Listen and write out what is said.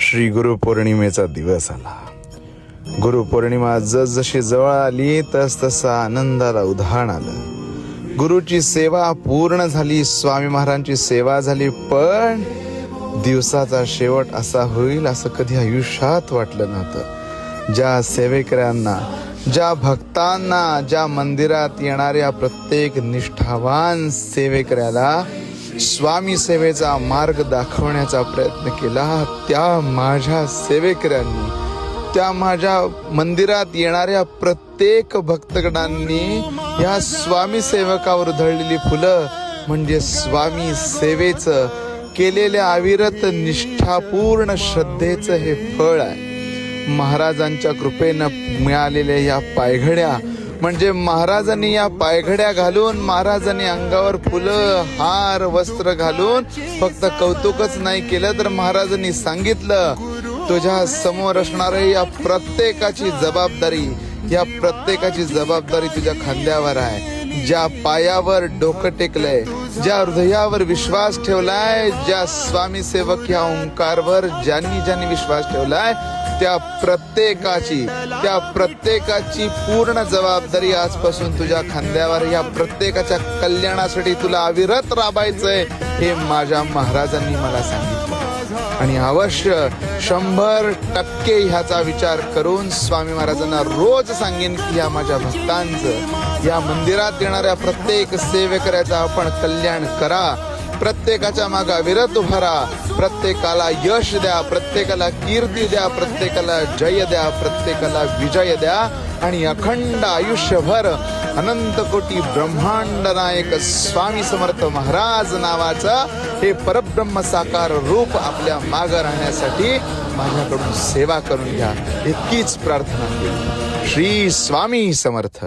श्री गुरुपौर्णिमेचा दिवस आला. गुरुपौर्णिमा जसजशी जवळ आली तसा आनंदाला उधाण आलं. गुरुची सेवा पूर्ण झाली, स्वामी महाराजांची सेवा झाली, पण दिवसाचा शेवट असा होईल असं कधी आयुष्यात वाटलं नव्हतं. ज्या सेवेकऱ्यांना, ज्या भक्तांना, ज्या मंदिरात येणाऱ्या प्रत्येक निष्ठावान सेवेकऱ्याला स्वामी सेवेचा मार्ग दाखवण्याचा प्रयत्न केला, त्या माझ्या सेवेकऱ्यांनी, त्या माझ्या मंदिरात येणाऱ्या प्रत्येक भक्तगणांनी या स्वामी सेवकावर धरलेली फुलं म्हणजे स्वामी सेवेचं केलेल्या अविरत निष्ठापूर्ण श्रद्धेचं हे फळ आहे. महाराजांच्या कृपेनं मिळालेल्या या पायघड्या म्हणजे महाराजांनी या पायघड्या घालून, महाराजांनी अंगावर फुलं, हार, वस्त्र घालून फक्त कौतुकच नाही केलं, तर महाराजांनी सांगितलं, तुझ्या समोर असणाऱ्या या प्रत्येकाची जबाबदारी तुझ्या खांद्यावर आहे. ज्या पायावर डोकं टेकलंय, ज्या हृदयावर विश्वास ठेवलाय, ज्या स्वामी सेवक या ओंकारवर ज्यांनी विश्वास ठेवलाय, त्या प्रत्येकाची पूर्ण जबाबदारी आजपासून तुझ्या खांद्यावर. या प्रत्येकाच्या कल्याणासाठी तुला अविरत राबायचंय हे माझ्या महाराजांनी मला सांगितलं. आणि अवश्य 100% ह्याचा विचार करून स्वामी महाराजांना रोज सांगेन की या माझ्या भक्तांचं, या मंदिरात येणाऱ्या प्रत्येक सेवेकऱ्याचं आपण कल्याण करा. प्रत्येकाच्या मागे अविरत उभा राहा. प्रत्येकाला यश द्या, प्रत्येकाला कीर्ती द्या, प्रत्येकाला जय द्या, प्रत्येकाला विजय द्या. आणि अखंड आयुष्यभर अनंत कोटी ब्रह्मांड नायक स्वामी समर्थ महाराज नावाचं हे परब्रह्म साकार रूप आपल्या मागे राहण्यासाठी माझ्याकडून सेवा करून घ्या, इतकीच प्रार्थना केली. श्री स्वामी समर्थ.